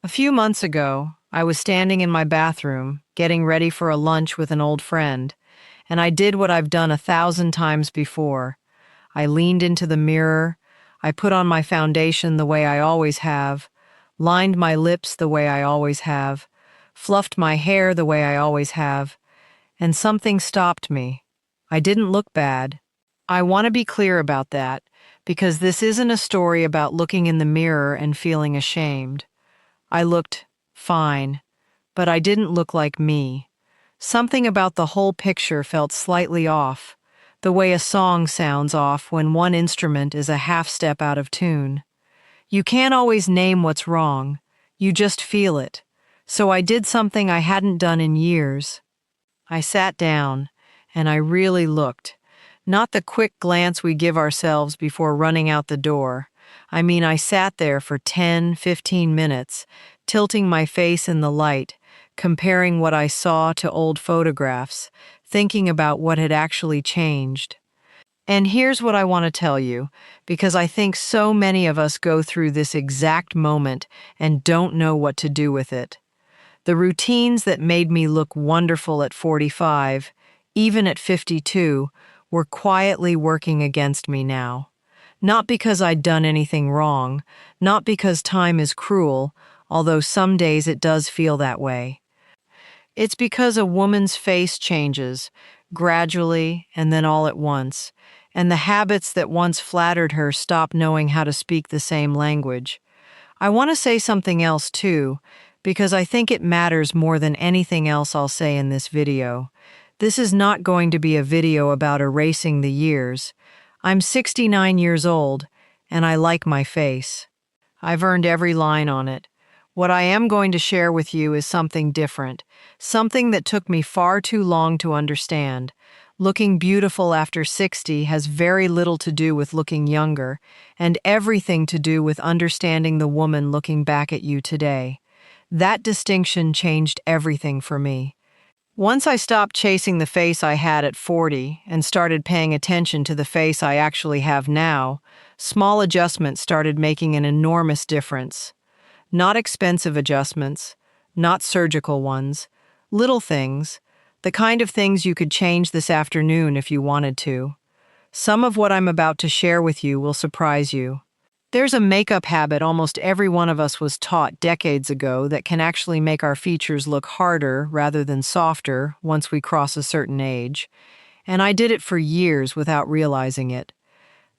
A few months ago, I was standing in my bathroom, getting ready for a lunch with an old friend, and I did what I've done 1,000 times before. I leaned into the mirror, I put on my foundation the way I always have, lined my lips the way I always have, fluffed my hair the way I always have, and something stopped me. I didn't look bad. I want to be clear about that, because this isn't a story about looking in the mirror and feeling ashamed. I looked fine, but I didn't look like me. Something about the whole picture felt slightly off, the way a song sounds off when one instrument is a half step out of tune. You can't always name what's wrong, you just feel it. So I did something I hadn't done in years. I sat down, and I really looked. Not the quick glance we give ourselves before running out the door. I sat there for 10, 15 minutes, tilting my face in the light, comparing what I saw to old photographs, thinking about what had actually changed. And here's what I want to tell you, because I think so many of us go through this exact moment and don't know what to do with it. The routines that made me look wonderful at 45, even at 52, were quietly working against me now. Not because I'd done anything wrong, not because time is cruel, although some days it does feel that way. It's because a woman's face changes, gradually and then all at once, and the habits that once flattered her stop knowing how to speak the same language. I want to say something else too, because I think it matters more than anything else I'll say in this video. This is not going to be a video about erasing the years. I'm 69 years old, and I like my face. I've earned every line on it. What I am going to share with you is something different, something that took me far too long to understand. Looking beautiful after 60 has very little to do with looking younger, and everything to do with understanding the woman looking back at you today. That distinction changed everything for me. Once I stopped chasing the face I had at 40 and started paying attention to the face I actually have now, small adjustments started making an enormous difference. Not expensive adjustments, not surgical ones, little things, the kind of things you could change this afternoon if you wanted to. Some of what I'm about to share with you will surprise you. There's a makeup habit almost every one of us was taught decades ago that can actually make our features look harder rather than softer once we cross a certain age. And I did it for years without realizing it.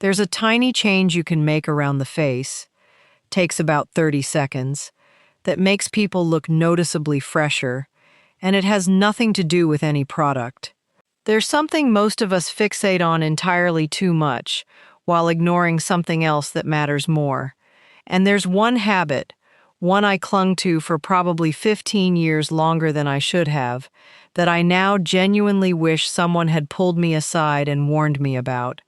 There's a tiny change you can make around the face, takes about 30 seconds, that makes people look noticeably fresher, and it has nothing to do with any product. There's something most of us fixate on entirely too much, while ignoring something else that matters more. And there's one habit, one I clung to for probably 15 years longer than I should have, that I now genuinely wish someone had pulled me aside and warned me about.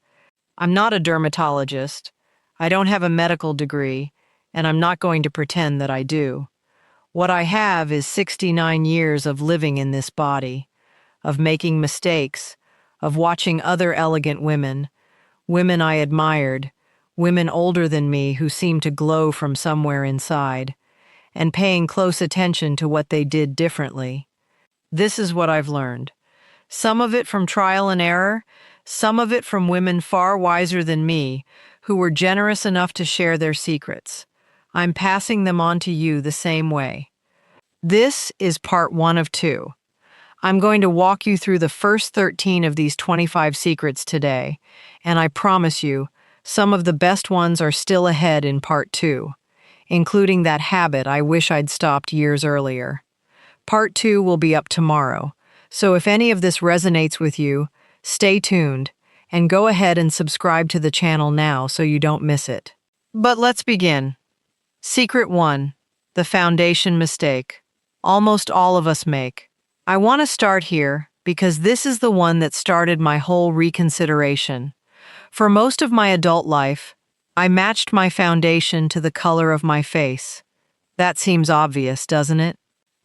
I'm not a dermatologist, I don't have a medical degree, and I'm not going to pretend that I do. What I have is 69 years of living in this body, of making mistakes, of watching other elegant women I admired, women older than me who seemed to glow from somewhere inside, and paying close attention to what they did differently. This is what I've learned. Some of it from trial and error, some of it from women far wiser than me who were generous enough to share their secrets. I'm passing them on to you the same way. This is part 1 of 2. I'm going to walk you through the first 13 of these 25 secrets today, and I promise you, some of the best ones are still ahead in part 2, including that habit I wish I'd stopped years earlier. Part 2 will be up tomorrow, so if any of this resonates with you, stay tuned, and go ahead and subscribe to the channel now so you don't miss it. But let's begin. Secret 1, the foundation mistake. Almost all of us make. I want to start here because this is the one that started my whole reconsideration. For most of my adult life, I matched my foundation to the color of my face. That seems obvious, doesn't it?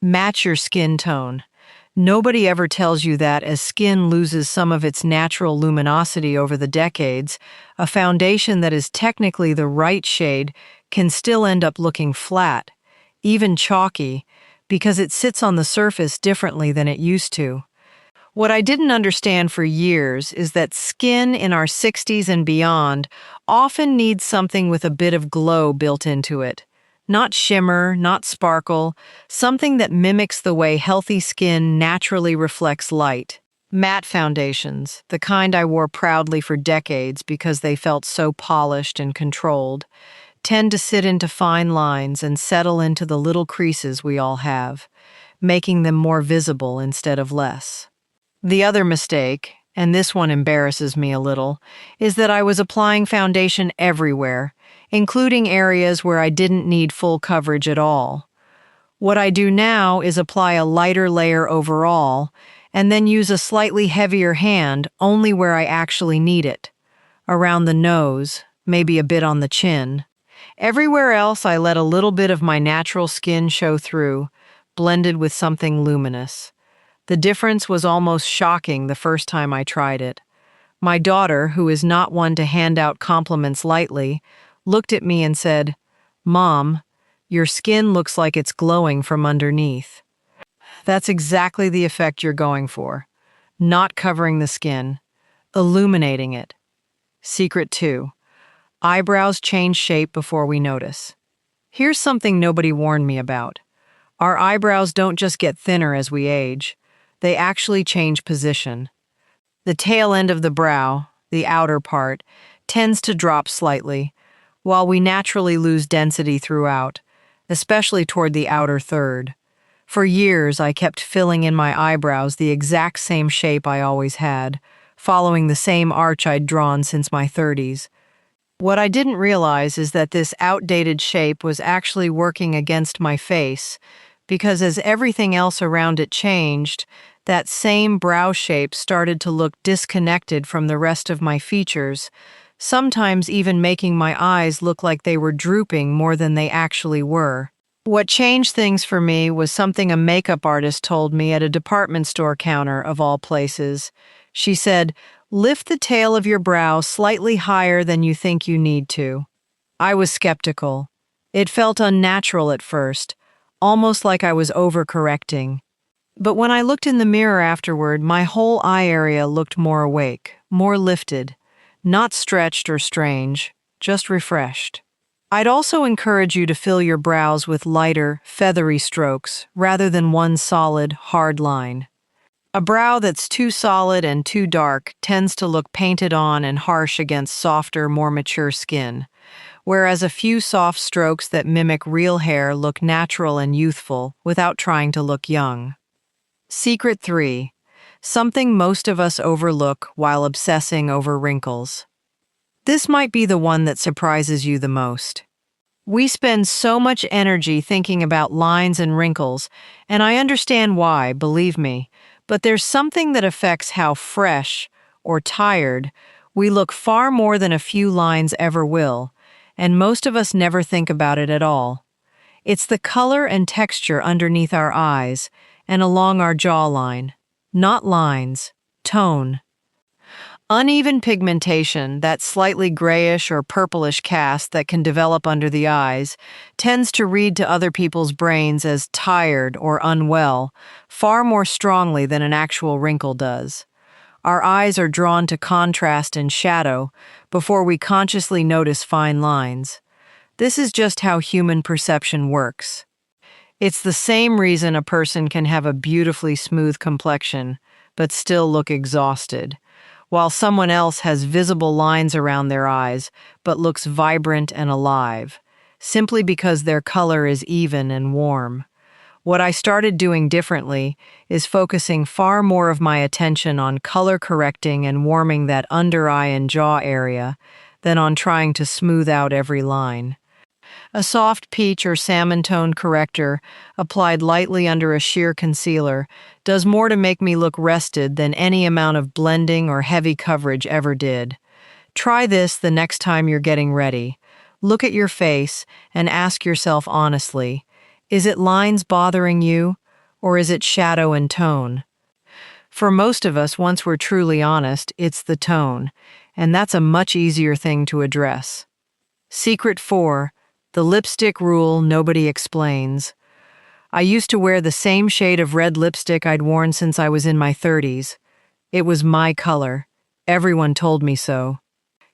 Match your skin tone. Nobody ever tells you that as skin loses some of its natural luminosity over the decades, a foundation that is technically the right shade can still end up looking flat, even chalky, because it sits on the surface differently than it used to. What I didn't understand for years is that skin in our 60s and beyond often needs something with a bit of glow built into it. Not shimmer, not sparkle, something that mimics the way healthy skin naturally reflects light. Matte foundations, the kind I wore proudly for decades because they felt so polished and controlled, tend to sit into fine lines and settle into the little creases we all have, making them more visible instead of less. The other mistake, and this one embarrasses me a little, is that I was applying foundation everywhere, including areas where I didn't need full coverage at all. What I do now is apply a lighter layer overall, and then use a slightly heavier hand only where I actually need it. Around the nose, maybe a bit on the chin. Everywhere else, I let a little bit of my natural skin show through, blended with something luminous. The difference was almost shocking the first time I tried it. My daughter, who is not one to hand out compliments lightly, looked at me and said, "Mom, your skin looks like it's glowing from underneath." That's exactly the effect you're going for. Not covering the skin, illuminating it. Secret 2. Eyebrows change shape before we notice. Here's something nobody warned me about. Our eyebrows don't just get thinner as we age. They actually change position. The tail end of the brow, the outer part, tends to drop slightly, while we naturally lose density throughout, especially toward the outer third. For years, I kept filling in my eyebrows the exact same shape I always had, following the same arch I'd drawn since my 30s. What I didn't realize is that this outdated shape was actually working against my face, because as everything else around it changed, that same brow shape started to look disconnected from the rest of my features, sometimes even making my eyes look like they were drooping more than they actually were. What changed things for me was something a makeup artist told me at a department store counter, of all places. She said, "Lift the tail of your brow slightly higher than you think you need to." I was skeptical. It felt unnatural at first, almost like I was overcorrecting. But when I looked in the mirror afterward, my whole eye area looked more awake, more lifted, not stretched or strange, just refreshed. I'd also encourage you to fill your brows with lighter, feathery strokes rather than one solid, hard line. A brow that's too solid and too dark tends to look painted on and harsh against softer, more mature skin, whereas a few soft strokes that mimic real hair look natural and youthful without trying to look young. Secret 3. Something most of us overlook while obsessing over wrinkles. This might be the one that surprises you the most. We spend so much energy thinking about lines and wrinkles, and I understand why, believe me, but there's something that affects how fresh, or tired, we look far more than a few lines ever will, and most of us never think about it at all. It's the color and texture underneath our eyes and along our jawline. Not lines, tone. Uneven pigmentation, that slightly grayish or purplish cast that can develop under the eyes, tends to read to other people's brains as tired or unwell far more strongly than an actual wrinkle does. Our eyes are drawn to contrast and shadow before we consciously notice fine lines. This is just how human perception works. It's the same reason a person can have a beautifully smooth complexion but still look exhausted, while someone else has visible lines around their eyes but looks vibrant and alive, simply because their color is even and warm. What I started doing differently is focusing far more of my attention on color correcting and warming that under eye and jaw area than on trying to smooth out every line. A soft peach or salmon tone corrector, applied lightly under a sheer concealer, does more to make me look rested than any amount of blending or heavy coverage ever did. Try this the next time you're getting ready. Look at your face and ask yourself honestly, is it lines bothering you, or is it shadow and tone? For most of us, once we're truly honest, it's the tone, and that's a much easier thing to address. Secret 4. The lipstick rule nobody explains. I used to wear the same shade of red lipstick I'd worn since I was in my 30s. It was my color. Everyone told me so.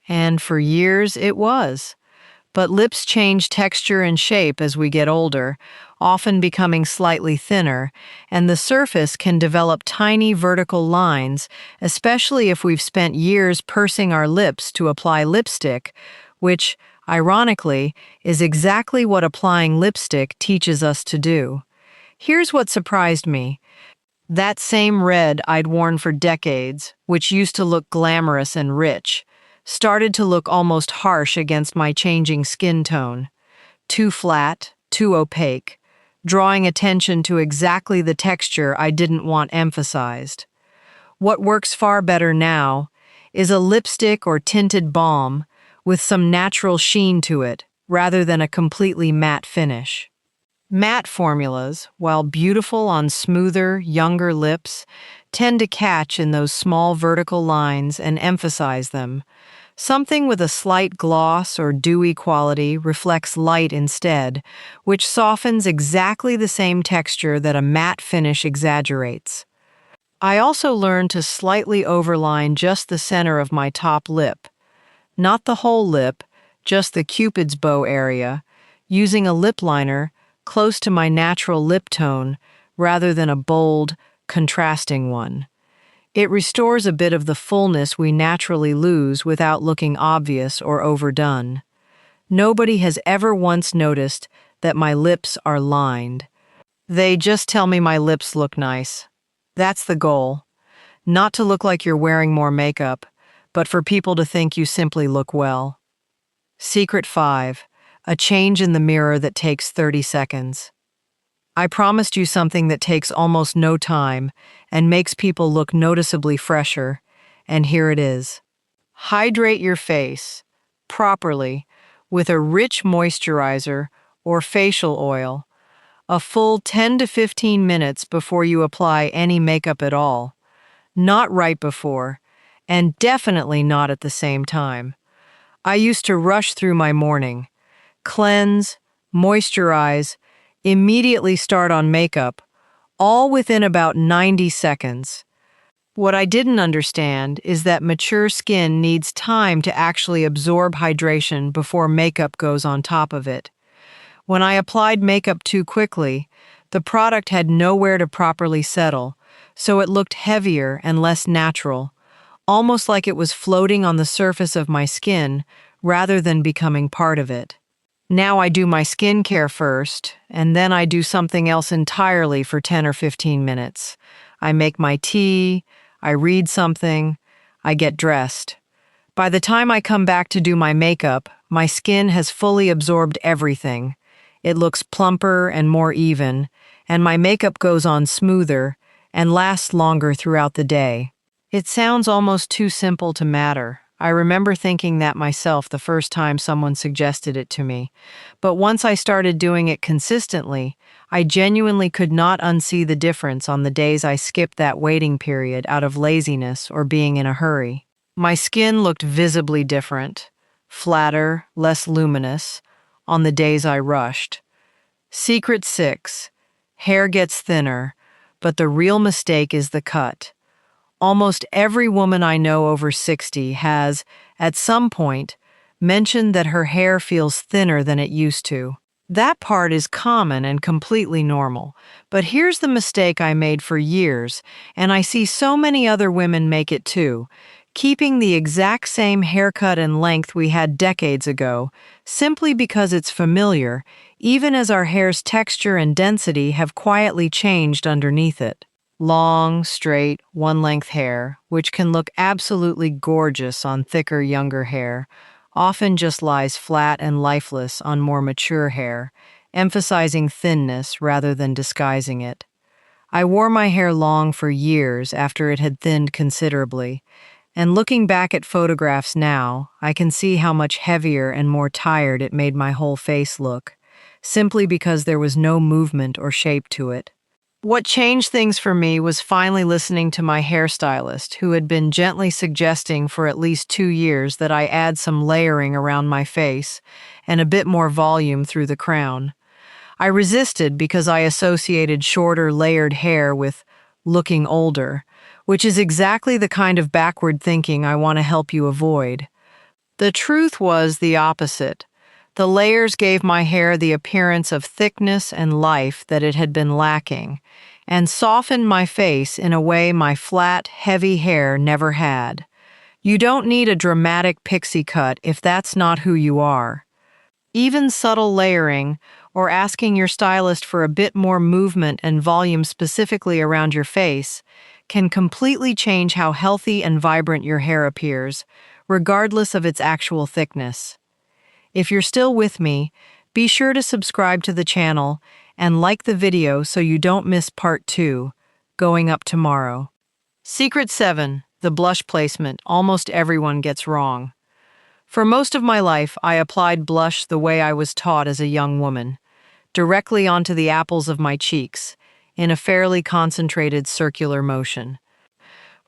And for years it was. But lips change texture and shape as we get older, often becoming slightly thinner, and the surface can develop tiny vertical lines, especially if we've spent years pursing our lips to apply lipstick, which, ironically, is exactly what applying lipstick teaches us to do. Here's what surprised me. That same red I'd worn for decades, which used to look glamorous and rich, started to look almost harsh against my changing skin tone. Too flat, too opaque, drawing attention to exactly the texture I didn't want emphasized. What works far better now is a lipstick or tinted balm with some natural sheen to it, rather than a completely matte finish. Matte formulas, while beautiful on smoother, younger lips, tend to catch in those small vertical lines and emphasize them. Something with a slight gloss or dewy quality reflects light instead, which softens exactly the same texture that a matte finish exaggerates. I also learned to slightly overline just the center of my top lip. Not the whole lip, just the Cupid's bow area, using a lip liner close to my natural lip tone rather than a bold, contrasting one. It restores a bit of the fullness we naturally lose without looking obvious or overdone. Nobody has ever once noticed that my lips are lined. They just tell me my lips look nice. That's the goal. Not to look like you're wearing more makeup, but for people to think you simply look well. Secret 5. A change in the mirror that takes 30 seconds. I promised you something that takes almost no time and makes people look noticeably fresher, and here it is. Hydrate your face properly with a rich moisturizer or facial oil, a full 10 to 15 minutes before you apply any makeup at all. Not right before, and definitely not at the same time. I used to rush through my morning, cleanse, moisturize, immediately start on makeup, all within about 90 seconds. What I didn't understand is that mature skin needs time to actually absorb hydration before makeup goes on top of it. When I applied makeup too quickly, the product had nowhere to properly settle, so it looked heavier and less natural, almost like it was floating on the surface of my skin rather than becoming part of it. Now I do my skincare first, and then I do something else entirely for 10 or 15 minutes. I make my tea, I read something, I get dressed. By the time I come back to do my makeup, my skin has fully absorbed everything. It looks plumper and more even, and my makeup goes on smoother and lasts longer throughout the day. It sounds almost too simple to matter. I remember thinking that myself the first time someone suggested it to me. But once I started doing it consistently, I genuinely could not unsee the difference on the days I skipped that waiting period out of laziness or being in a hurry. My skin looked visibly different, flatter, less luminous, on the days I rushed. Secret 6. Hair gets thinner, but the real mistake is the cut. Almost every woman I know over 60 has, at some point, mentioned that her hair feels thinner than it used to. That part is common and completely normal, but here's the mistake I made for years, and I see so many other women make it too, keeping the exact same haircut and length we had decades ago, simply because it's familiar, even as our hair's texture and density have quietly changed underneath it. Long, straight, one-length hair, which can look absolutely gorgeous on thicker, younger hair, often just lies flat and lifeless on more mature hair, emphasizing thinness rather than disguising it. I wore my hair long for years after it had thinned considerably, and looking back at photographs now, I can see how much heavier and more tired it made my whole face look, simply because there was no movement or shape to it. What changed things for me was finally listening to my hairstylist, who had been gently suggesting for at least 2 years that I add some layering around my face and a bit more volume through the crown. I resisted because I associated shorter, layered hair with looking older, which is exactly the kind of backward thinking I want to help you avoid. The truth was the opposite. The layers gave my hair the appearance of thickness and life that it had been lacking, and softened my face in a way my flat, heavy hair never had. You don't need a dramatic pixie cut if that's not who you are. Even subtle layering, or asking your stylist for a bit more movement and volume specifically around your face, can completely change how healthy and vibrant your hair appears, regardless of its actual thickness. If you're still with me, be sure to subscribe to the channel and like the video so you don't miss part 2, going up tomorrow. Secret 7, the blush placement almost everyone gets wrong. For most of my life, I applied blush the way I was taught as a young woman, directly onto the apples of my cheeks, in a fairly concentrated circular motion.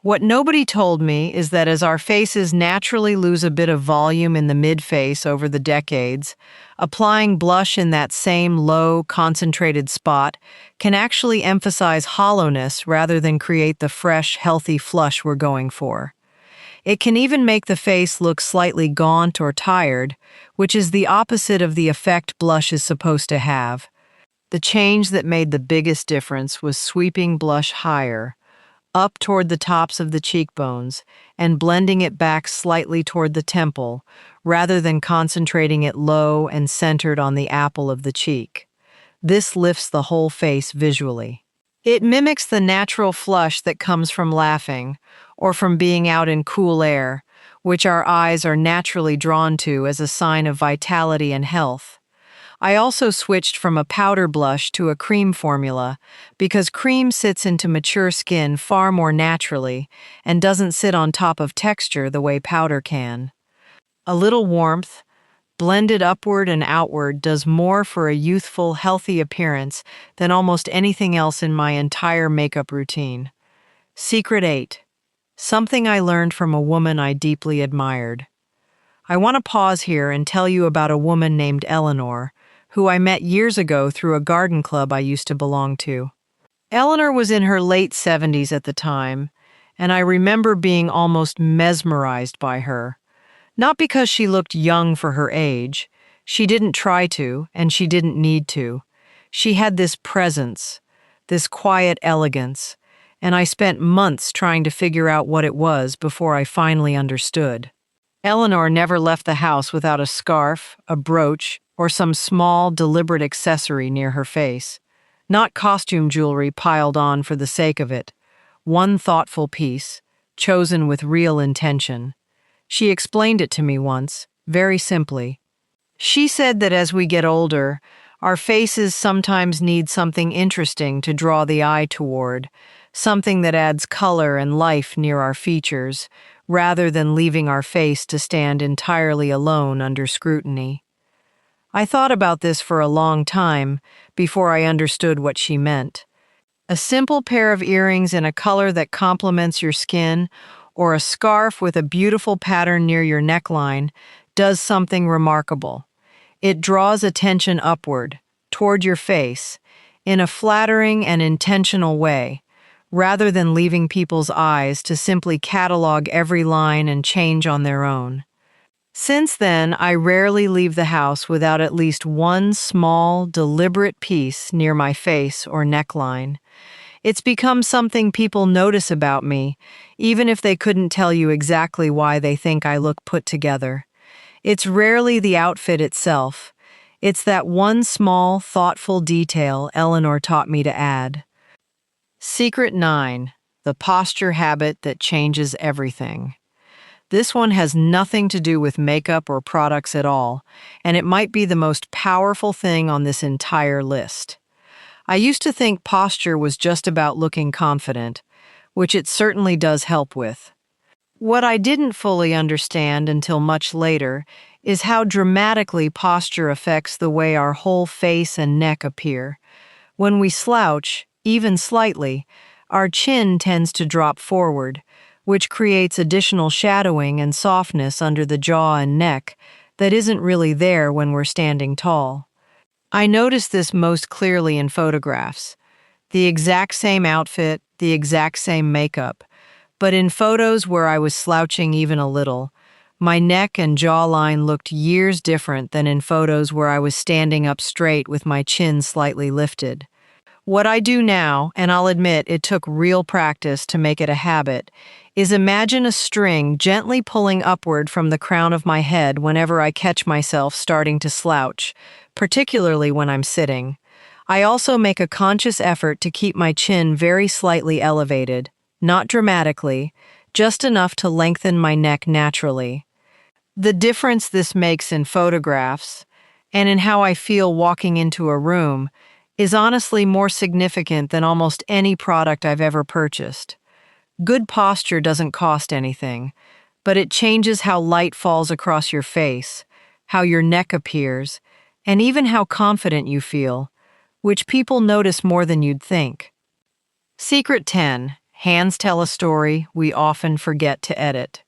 What nobody told me is that as our faces naturally lose a bit of volume in the mid-face over the decades, applying blush in that same low, concentrated spot can actually emphasize hollowness rather than create the fresh, healthy flush we're going for. It can even make the face look slightly gaunt or tired, which is the opposite of the effect blush is supposed to have. The change that made the biggest difference was sweeping blush higher, up toward the tops of the cheekbones, and blending it back slightly toward the temple, rather than concentrating it low and centered on the apple of the cheek. This lifts the whole face visually. It mimics the natural flush that comes from laughing, or from being out in cool air, which our eyes are naturally drawn to as a sign of vitality and health. I also switched from a powder blush to a cream formula because cream sits into mature skin far more naturally and doesn't sit on top of texture the way powder can. A little warmth, blended upward and outward, does more for a youthful, healthy appearance than almost anything else in my entire makeup routine. Secret 8. Something I learned from a woman I deeply admired. I want to pause here and tell you about a woman named Eleanor, who I met years ago through a garden club I used to belong to. Eleanor was in her late 70s at the time, and I remember being almost mesmerized by her. Not because she looked young for her age. She didn't try to, and she didn't need to. She had this presence, this quiet elegance, and I spent months trying to figure out what it was before I finally understood. Eleanor never left the house without a scarf, a brooch, or some small, deliberate accessory near her face. Not costume jewelry piled on for the sake of it. One thoughtful piece, chosen with real intention. She explained it to me once, very simply. She said that as we get older, our faces sometimes need something interesting to draw the eye toward, something that adds color and life near our features, rather than leaving our face to stand entirely alone under scrutiny. I thought about this for a long time before I understood what she meant. A simple pair of earrings in a color that complements your skin, or a scarf with a beautiful pattern near your neckline, does something remarkable. It draws attention upward, toward your face, in a flattering and intentional way, rather than leaving people's eyes to simply catalog every line and change on their own. Since then, I rarely leave the house without at least one small, deliberate piece near my face or neckline. It's become something people notice about me, even if they couldn't tell you exactly why they think I look put together. It's rarely the outfit itself. It's that one small, thoughtful detail Eleanor taught me to add. Secret 9. The posture habit that changes everything. This one has nothing to do with makeup or products at all, and it might be the most powerful thing on this entire list. I used to think posture was just about looking confident, which it certainly does help with. What I didn't fully understand until much later is how dramatically posture affects the way our whole face and neck appear. When we slouch, even slightly, our chin tends to drop forward, which creates additional shadowing and softness under the jaw and neck that isn't really there when we're standing tall. I notice this most clearly in photographs. The exact same outfit, the exact same makeup. But in photos where I was slouching even a little, my neck and jawline looked years different than in photos where I was standing up straight with my chin slightly lifted. What I do now, and I'll admit it took real practice to make it a habit, is imagine a string gently pulling upward from the crown of my head whenever I catch myself starting to slouch, particularly when I'm sitting. I also make a conscious effort to keep my chin very slightly elevated, not dramatically, just enough to lengthen my neck naturally. The difference this makes in photographs, and in how I feel walking into a room, is honestly more significant than almost any product I've ever purchased. Good posture doesn't cost anything, but it changes how light falls across your face, how your neck appears, and even how confident you feel, which people notice more than you'd think. Secret 10. Hands tell a story we often forget to edit.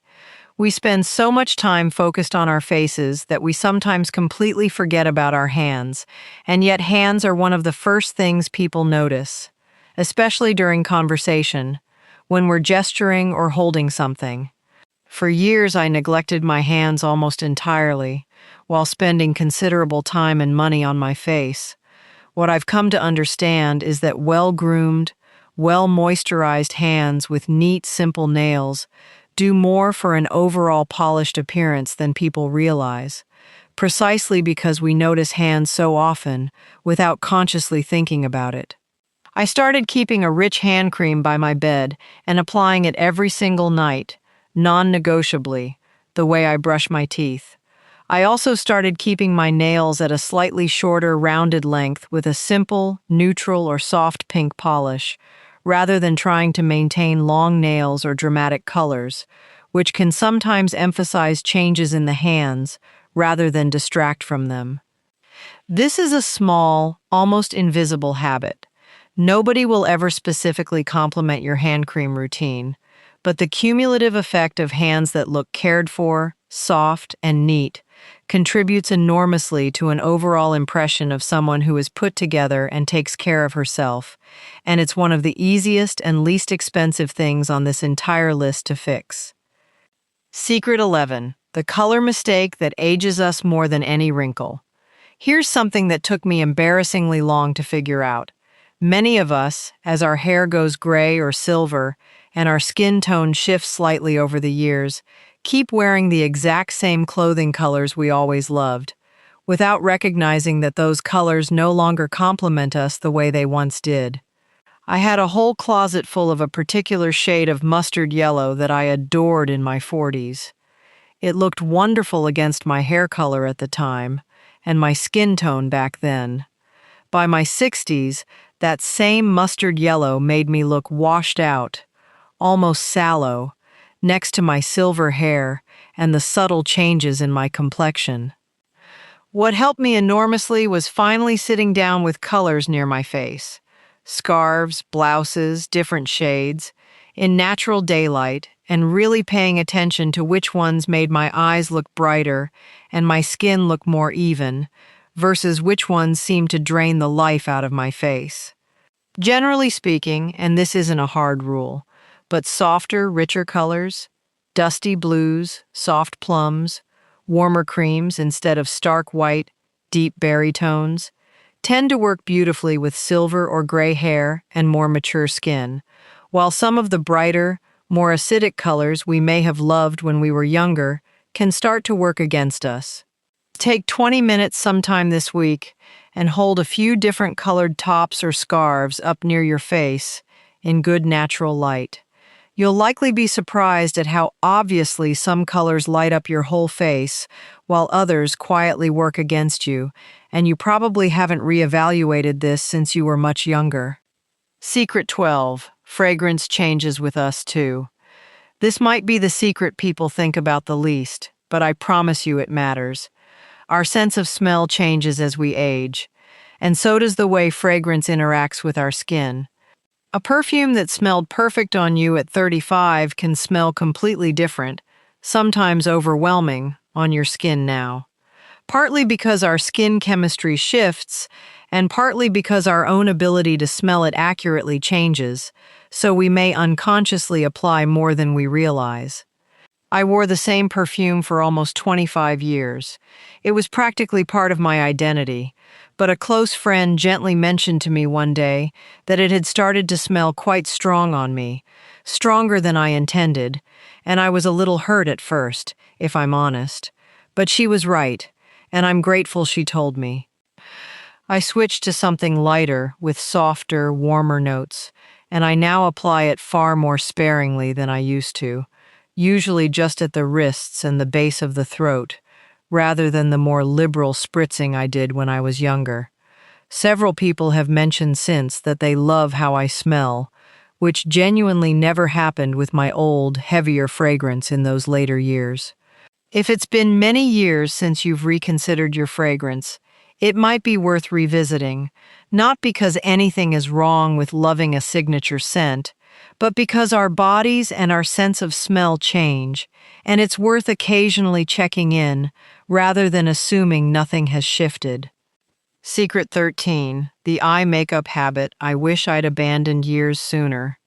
We spend so much time focused on our faces that we sometimes completely forget about our hands, and yet hands are one of the first things people notice, especially during conversation, when we're gesturing or holding something. For years, I neglected my hands almost entirely, while spending considerable time and money on my face. What I've come to understand is that well-groomed, well-moisturized hands with neat, simple nails do more for an overall polished appearance than people realize, precisely because we notice hands so often without consciously thinking about it. I started keeping a rich hand cream by my bed and applying it every single night, non-negotiably, the way I brush my teeth. I also started keeping my nails at a slightly shorter, rounded length with a simple, neutral, or soft pink polish, rather than trying to maintain long nails or dramatic colors, which can sometimes emphasize changes in the hands rather than distract from them. This is a small, almost invisible habit. Nobody will ever specifically compliment your hand cream routine, but the cumulative effect of hands that look cared for, soft, and neat contributes enormously to an overall impression of someone who is put together and takes care of herself, and it's one of the easiest and least expensive things on this entire list to fix. Secret 11. The color mistake that ages us more than any wrinkle. Here's something that took me embarrassingly long to figure out. Many of us, as our hair goes gray or silver, and our skin tone shifts slightly over the years, keep wearing the exact same clothing colors we always loved, without recognizing that those colors no longer complement us the way they once did. I had a whole closet full of a particular shade of mustard yellow that I adored in my 40s. It looked wonderful against my hair color at the time, and my skin tone back then. By my 60s, that same mustard yellow made me look washed out, almost sallow, next to my silver hair and the subtle changes in my complexion. What helped me enormously was finally sitting down with colors near my face. Scarves, blouses, different shades, in natural daylight, and really paying attention to which ones made my eyes look brighter and my skin look more even, versus which ones seemed to drain the life out of my face. Generally speaking, and this isn't a hard rule, but softer, richer colors, dusty blues, soft plums, warmer creams instead of stark white, deep berry tones, tend to work beautifully with silver or gray hair and more mature skin, while some of the brighter, more acidic colors we may have loved when we were younger can start to work against us. Take 20 minutes sometime this week and hold a few different colored tops or scarves up near your face in good natural light. You'll likely be surprised at how obviously some colors light up your whole face while others quietly work against you, and you probably haven't reevaluated this since you were much younger. Secret 12. Fragrance changes with us too. This might be the secret people think about the least, but I promise you it matters. Our sense of smell changes as we age, and so does the way fragrance interacts with our skin. A perfume that smelled perfect on you at 35 can smell completely different, sometimes overwhelming, on your skin now. Partly because our skin chemistry shifts, and partly because our own ability to smell it accurately changes, so we may unconsciously apply more than we realize. I wore the same perfume for almost 25 years. It was practically part of my identity, but a close friend gently mentioned to me one day that it had started to smell quite strong on me, stronger than I intended, and I was a little hurt at first, if I'm honest. But she was right, and I'm grateful she told me. I switched to something lighter with softer, warmer notes, and I now apply it far more sparingly than I used to, usually just at the wrists and the base of the throat, rather than the more liberal spritzing I did when I was younger. Several people have mentioned since that they love how I smell, which genuinely never happened with my old, heavier fragrance in those later years. If it's been many years since you've reconsidered your fragrance, it might be worth revisiting, not because anything is wrong with loving a signature scent, but because our bodies and our sense of smell change, and it's worth occasionally checking in rather than assuming nothing has shifted. Secret 13, the eye makeup habit I wish I'd abandoned years sooner.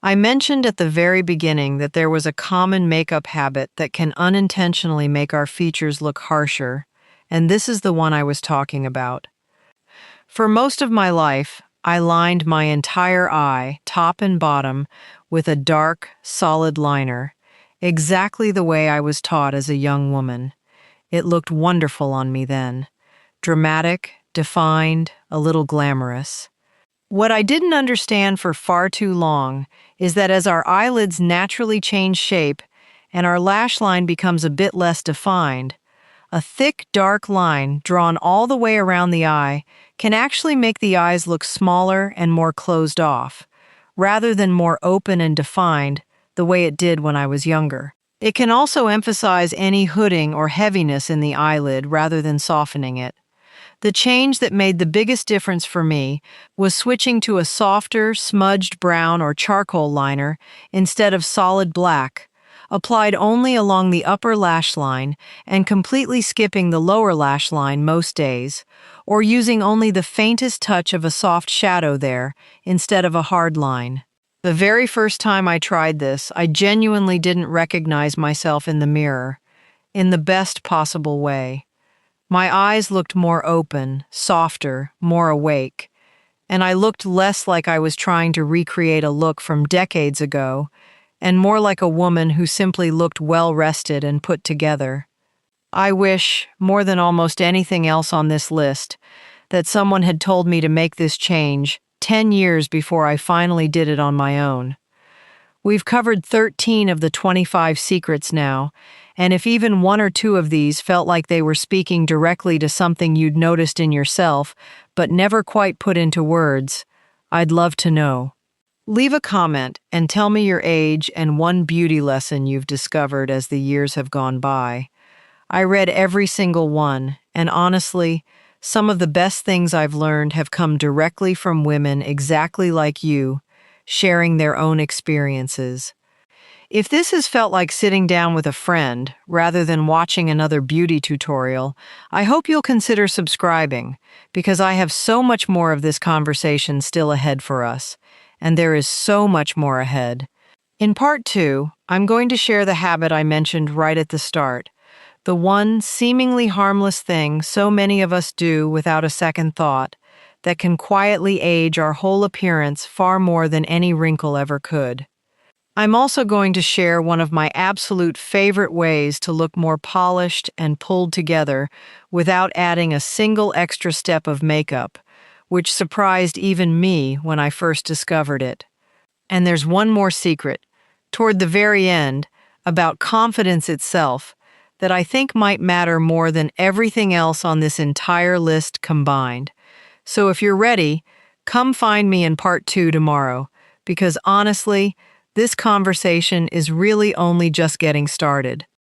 I mentioned at the very beginning that there was a common makeup habit that can unintentionally make our features look harsher, and this is the one I was talking about. For most of my life, I lined my entire eye, top and bottom, with a dark, solid liner, exactly the way I was taught as a young woman. It looked wonderful on me then. Dramatic, defined, a little glamorous. What I didn't understand for far too long is that as our eyelids naturally change shape and our lash line becomes a bit less defined, a thick, dark line drawn all the way around the eye can actually make the eyes look smaller and more closed off, rather than more open and defined the way it did when I was younger. It can also emphasize any hooding or heaviness in the eyelid rather than softening it. The change that made the biggest difference for me was switching to a softer, smudged brown or charcoal liner instead of solid black, applied only along the upper lash line and completely skipping the lower lash line most days, or using only the faintest touch of a soft shadow there instead of a hard line. The very first time I tried this, I genuinely didn't recognize myself in the mirror, in the best possible way. My eyes looked more open, softer, more awake, and I looked less like I was trying to recreate a look from decades ago, and more like a woman who simply looked well-rested and put together. I wish, more than almost anything else on this list, that someone had told me to make this change 10 years before I finally did it on my own. We've covered 13 of the 25 secrets now, and if even one or two of these felt like they were speaking directly to something you'd noticed in yourself, but never quite put into words, I'd love to know. Leave a comment and tell me your age and one beauty lesson you've discovered as the years have gone by. I read every single one, and honestly, some of the best things I've learned have come directly from women exactly like you, sharing their own experiences. If this has felt like sitting down with a friend rather than watching another beauty tutorial, I hope you'll consider subscribing, because I have so much more of this conversation still ahead for us, and there is so much more ahead. In part 2, I'm going to share the habit I mentioned right at the start, the one seemingly harmless thing so many of us do without a second thought, that can quietly age our whole appearance far more than any wrinkle ever could. I'm also going to share one of my absolute favorite ways to look more polished and pulled together without adding a single extra step of makeup, which surprised even me when I first discovered it. And there's one more secret, toward the very end, about confidence itself, that I think might matter more than everything else on this entire list combined. So if you're ready, come find me in part 2 tomorrow, because honestly, this conversation is really only just getting started.